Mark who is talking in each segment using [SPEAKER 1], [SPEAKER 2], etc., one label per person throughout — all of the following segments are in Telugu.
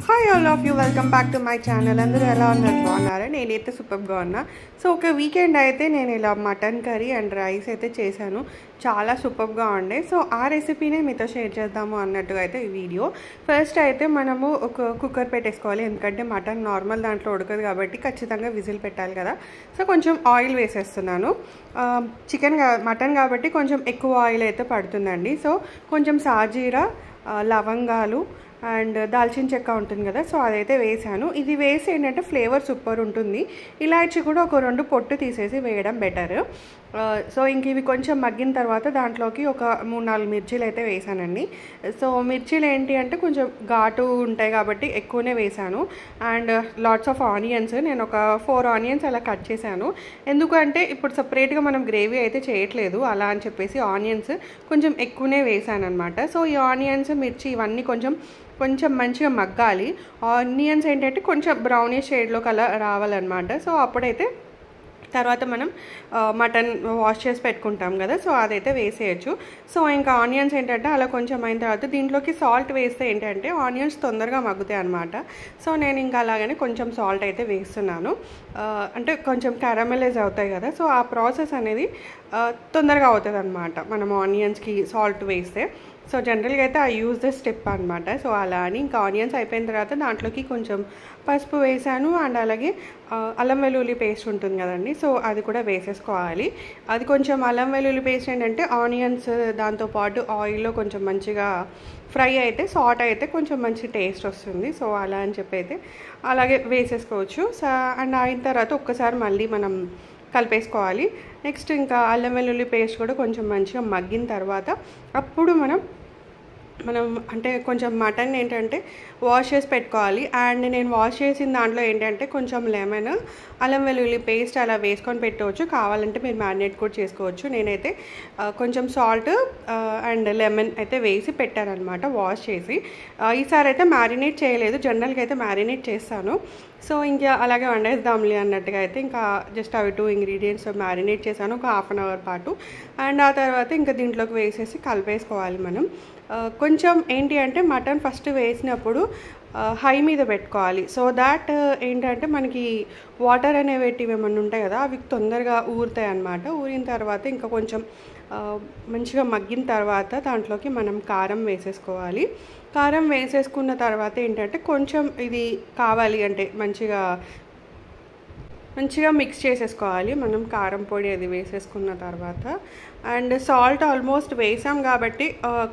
[SPEAKER 1] Hi all of you, welcome back to my channel. అందరూ ఎలా ఉన్నారు? బాగున్నారా? నేనైతే సూపర్గా ఉన్నా. సో ఒక వీకెండ్ అయితే నేను ఇలా మటన్ కర్రీ అండ్ రైస్ అయితే చేశాను. చాలా సూపర్గా ఉండే. సో ఆ రెసిపీనే మీతో షేర్ చేద్దాము అన్నట్టుగా అయితే ఈ వీడియో. ఫస్ట్ అయితే మనము ఒక కుక్కర్ పెట్టేసుకోవాలి, ఎందుకంటే మటన్ నార్మల్ దాంట్లో ఉడకదు కాబట్టి ఖచ్చితంగా విజిల్ పెట్టాలి కదా. సో కొంచెం ఆయిల్ వేసేస్తున్నాను. మటన్ కాబట్టి కొంచెం ఎక్కువ ఆయిల్ అయితే పడుతుందండి. సో కొంచెం సాజీరా, లవంగాలు అండ్ దాల్చిన చెక్క ఉంటుంది కదా, సో అదైతే వేసాను. ఇది వేసి ఏంటంటే ఫ్లేవర్ సూపర్ ఉంటుంది. ఇలాచి కూడా ఒక 2 పొట్టు తీసేసి వేయడం బెటర్. సో ఇంక ఇవి కొంచెం మగ్గిన తర్వాత దాంట్లోకి ఒక 3-4 మిర్చీలు అయితే వేసానండి. సో మిర్చీలు ఏంటి అంటే కొంచెం ఘాటు ఉంటాయి కాబట్టి ఎక్కువనే వేసాను. అండ్ లాట్స్ ఆఫ్ ఆనియన్స్, నేను ఒక 4 ఆనియన్స్ అలా కట్ చేశాను. ఎందుకంటే ఇప్పుడు సపరేట్గా మనం గ్రేవీ అయితే చేయట్లేదు అలా అని చెప్పేసి ఆనియన్స్ కొంచెం ఎక్కువనే వేసాను అనమాట. సో ఈ ఆనియన్స్, మిర్చి ఇవన్నీ కొంచెం మంచిగా మగ్గాలి. ఆనియన్స్ ఏంటంటే కొంచెం బ్రౌనిష్ షేడ్లో కలర్ రావాలన్నమాట. సో అప్పుడైతే తర్వాత మనం మటన్ వాష్ చేసి పెట్టుకుంటాం కదా, సో అదైతే వేసేయచ్చు. సో ఇంకా ఆనియన్స్ ఏంటంటే అలా కొంచెం అయిన తర్వాత దీంట్లోకి సాల్ట్ వేస్తే ఏంటంటే ఆనియన్స్ తొందరగా మగ్గుతాయి అనమాట. సో నేను ఇంకా అలాగనే కొంచెం సాల్ట్ అయితే వేస్తున్నాను. అంటే కొంచెం క్యారమెలైజ్ అవుతాయి కదా, సో ఆ ప్రాసెస్ అనేది తొందరగా అవుతుంది అనమాట మనం ఆనియన్స్కి సాల్ట్ వేస్తే. సో జనరల్గా అయితే ఐ యూజ్ దిస్ స్టెప్ అనమాట. సో అలా అని ఇంకా ఆనియన్స్ అయిపోయిన తర్వాత దాంట్లోకి కొంచెం పసుపు వేసాను. అండ్ అలాగే అల్లం వెల్లుల్లి పేస్ట్ ఉంటుంది కదండి, సో అది కూడా వేసేసుకోవాలి. అది కొంచెం అల్లం వెల్లుల్లి పేస్ట్ ఏంటంటే ఆనియన్స్ దాంతోపాటు ఆయిల్లో కొంచెం మంచిగా ఫ్రై అయితే సాట్ అయితే కొంచెం మంచి టేస్ట్ వస్తుంది. సో అలా అని చెప్పి అయితే అలాగే వేసేసుకోవచ్చు. అండ్ అయిన తర్వాత ఒక్కసారి మళ్ళీ మనం కలిపేసుకోవాలి. నెక్స్ట్ ఇంకా అల్లం వెల్లుల్లి పేస్ట్ కూడా కొంచెం మంచిగా మగ్గిన తర్వాత అప్పుడు మనం అంటే కొంచెం మటన్ ఏంటంటే వాష్ చేసి పెట్టుకోవాలి. అండ్ నేను వాష్ చేసిన దాంట్లో ఏంటంటే కొంచెం లెమన్, అల్లం వెల్లుల్లి పేస్ట్ అలా వేసుకొని పెట్టవచ్చు. కావాలంటే మీరు మ్యారినేట్ కూడా చేసుకోవచ్చు. నేనైతే కొంచెం సాల్ట్ అండ్ లెమన్ అయితే వేసి పెట్టానమాట వాష్ చేసి. ఈసారి అయితే మ్యారినేట్ చేయలేదు, జనరల్గా అయితే మ్యారినేట్ చేస్తాను. సో ఇంకా అలాగే వండేద్దాంలే అన్నట్టుగా అయితే ఇంకా జస్ట్ అవి 2 ఇంగ్రీడియంట్స్ మ్యారినేట్ చేశాను ఒక 1/2 అవర్ పాటు. అండ్ ఆ తర్వాత ఇంకా దీంట్లోకి వేసేసి కలిపేసుకోవాలి మనం. కొంచెం ఏంటి అంటే మటన్ ఫస్ట్ వేసినప్పుడు హై మీద పెట్టుకోవాలి. సో దాట్ ఏంటంటే మనకి వాటర్ అనేవి ఏమన్నా ఉంటాయి కదా, అవి తొందరగా ఊరుతాయి అన్నమాట. ఊరిన తర్వాత ఇంకా కొంచెం మంచిగా మగ్గిన తర్వాత దాంట్లోకి మనం కారం వేసేసుకోవాలి. కారం వేసేసుకున్న తర్వాత ఏంటంటే కొంచెం ఇది కావాలి అంటే మంచిగా మిక్స్ చేసేసుకోవాలి మనం కారం పొడి అది వేసేసుకున్న తర్వాత. అండ్ సాల్ట్ ఆల్మోస్ట్ వేసాం కాబట్టి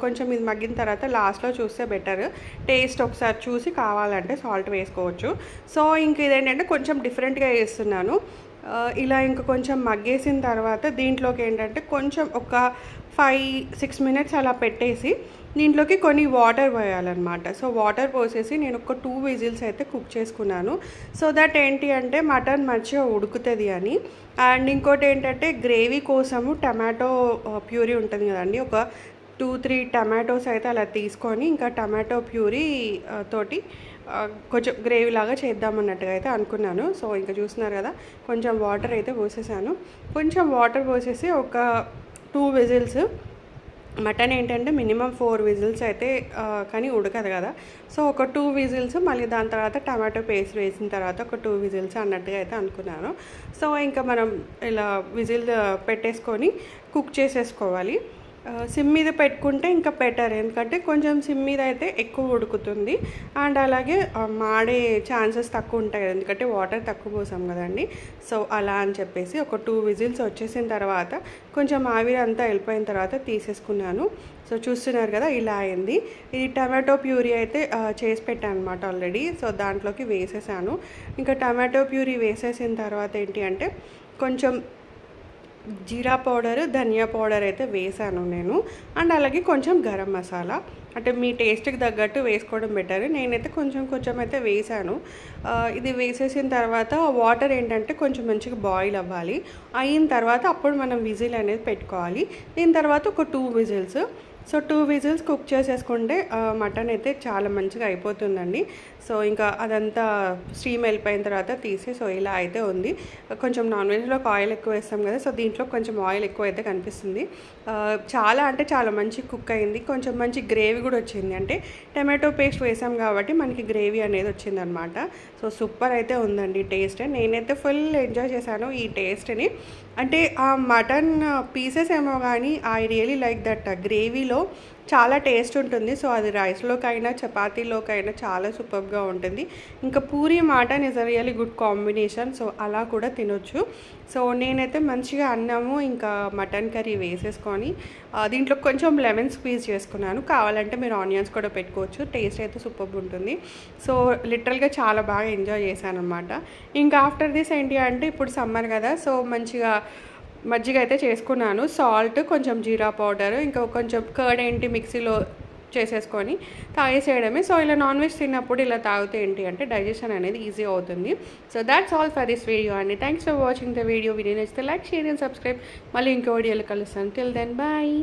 [SPEAKER 1] కొంచెం ఇది మగ్గిన తర్వాత లాస్ట్లో చూస్తే బెటర్. టేస్ట్ ఒకసారి చూసి కావాలంటే సాల్ట్ వేసుకోవచ్చు. సో ఇంక ఇదేంటంటే కొంచెం డిఫరెంట్గా వేస్తున్నాను. ఇలా ఇంకా కొంచెం మగ్గేసిన తర్వాత దీంట్లోకి ఏంటంటే కొంచెం ఒక 5-6 మినిట్స్ అలా పెట్టేసి దీంట్లోకి కొన్ని వాటర్ పోయాలన్నమాట. సో వాటర్ పోసేసి నేను ఒక 2 విజిల్స్ అయితే కుక్ చేసుకున్నాను. సో దట్ ఏంటి అంటే మటన్ మంచిగా ఉడుకుతుంది అని. అండ్ ఇంకోటి ఏంటంటే గ్రేవీ కోసము టమాటో ప్యూరీ ఉంటుంది కదండి, ఒక 2-3 టమాటోస్ అయితే అలా తీసుకొని ఇంకా టమాటో ప్యూరీ తోటి కొంచెం గ్రేవీ లాగా చేద్దామన్నట్టుగా అయితే అనుకున్నాను. సో ఇంకా చూస్తున్నారు కదా, కొంచెం వాటర్ అయితే పోసేసాను. కొంచెం వాటర్ పోసేసి ఒక 2 విజిల్స్. మటన్ ఏంటంటే మినిమం 4 విజిల్స్ అయితే కానీ ఉడకదు కదా, సో ఒక 2 విజిల్స్, మళ్ళీ దాని తర్వాత టమాటో పేస్ట్ వేసిన తర్వాత ఒక 2 విజిల్స్ అన్నట్టుగా అయితే అనుకున్నాను. సో ఇంకా మనం ఇలా విజిల్ పెట్టేసుకొని కుక్ చేసేసుకోవాలి. సిమ్ మీద పెట్టుకుంటే ఇంకా బెటర్, ఎందుకంటే కొంచెం సిమ్ మీద అయితే ఎక్కువ ఉడుకుతుంది. అండ్ అలాగే మాడే ఛాన్సెస్ తక్కువ ఉంటాయి కదా, ఎందుకంటే వాటర్ తక్కువ పోసాం కదండి. సో అలా అని చెప్పేసి ఒక 2 విజిల్స్ వచ్చేసిన తర్వాత కొంచెం ఆవిరి అంతా వెళ్ళిపోయిన తర్వాత తీసేసుకున్నాను. సో చూస్తున్నారు కదా ఇలా అయింది. ఇది టమాటో ప్యూరీ అయితే చేసి పెట్టాను అనమాట ఆల్రెడీ. సో దాంట్లోకి వేసేసాను. ఇంకా టమాటో ప్యూరీ వేసేసిన తర్వాత ఏంటి అంటే కొంచెం జీరా పౌడర్, ధనియా పౌడర్ అయితే వేసాను నేను. అండ్ అలాగే కొంచెం గరం మసాలా, అంటే మీ టేస్ట్కి తగ్గట్టు వేసుకోవడం బెటర్. నేనైతే కొంచెం అయితే వేసాను. ఇది వేసేసిన తర్వాత వాటర్ ఏంటంటే కొంచెం మంచిగా బాయిల్ అవ్వాలి. అయిన తర్వాత అప్పుడు మనం విజిల్ అనేది పెట్టుకోవాలి. దీని తర్వాత ఒక 2 విజిల్స్. సో 2 విజిల్స్ కుక్ చేసేసుకుంటే మటన్ అయితే చాలా మంచిగా అయిపోతుందండి. సో ఇంకా అదంతా స్టీమ్ వెళ్ళిపోయిన తర్వాత తీసి సో ఇలా అయితే ఉంది. కొంచెం నాన్ వెజ్లోకి ఆయిల్ ఎక్కువ వేస్తాం కదా, సో దీంట్లో కొంచెం ఆయిల్ ఎక్కువ అయితే కనిపిస్తుంది. చాలా అంటే చాలా మంచి కుక్ అయింది. కొంచెం మంచి గ్రేవీ కూడా వచ్చింది, అంటే టమాటో పేస్ట్ వేసాం కాబట్టి మనకి గ్రేవీ అనేది వచ్చిందనమాట. సో సూపర్ అయితే ఉందండి టేస్ట్. నేనైతే ఫుల్ ఎంజాయ్ చేశాను ఈ టేస్ట్ని. అంటే ఆ మటన్ పీసెస్ ఏమో కానీ ఐ రియలీ లైక్ దట్ గ్రేవీలో చాలా టేస్ట్ ఉంటుంది. సో అది రైస్లోకైనా చపాతీలోకైనా చాలా సూపర్గా ఉంటుంది. ఇంకా puri mutton is a really good combination. So అలా కూడా తినొచ్చు. సో నేనైతే మంచిగా అన్నము ఇంకా మటన్ కర్రీ వేసేసుకొని దీంట్లో కొంచెం లెమన్ స్క్వీజ్ చేసుకున్నాను. కావాలంటే మీరు ఆనియన్స్ కూడా పెట్టుకోవచ్చు. టేస్ట్ అయితే సూపర్గా ఉంటుంది. సో లిటరల్గా చాలా బాగా ఎంజాయ్ చేశాను అనమాట. ఇంకా ఆఫ్టర్ దిస్ ఏంటి అంటే ఇప్పుడు సమ్మర్ కదా, సో మంచిగా మజ్జిగ అయితే చేసుకున్నాను. సాల్ట్, కొంచెం జీరా పౌడర్, ఇంకా కొంచెం కర్డ్ ఏంటి మిక్సీలో చేసేసుకొని తాగేసేయడమే. సో ఇలా నాన్ వెజ్ తిన్నప్పుడు ఇలా తాగితే ఏంటి అంటే డైజెషన్ అనేది ఈజీ అవుతుంది. So that's all for this video అండి. Thanks for watching the video. Video నచ్చితే లైక్, షేర్ అండ్ సబ్స్క్రైబ్. మళ్ళీ ఇంకో వీడియోలో కలుస్తాను. Till then bye.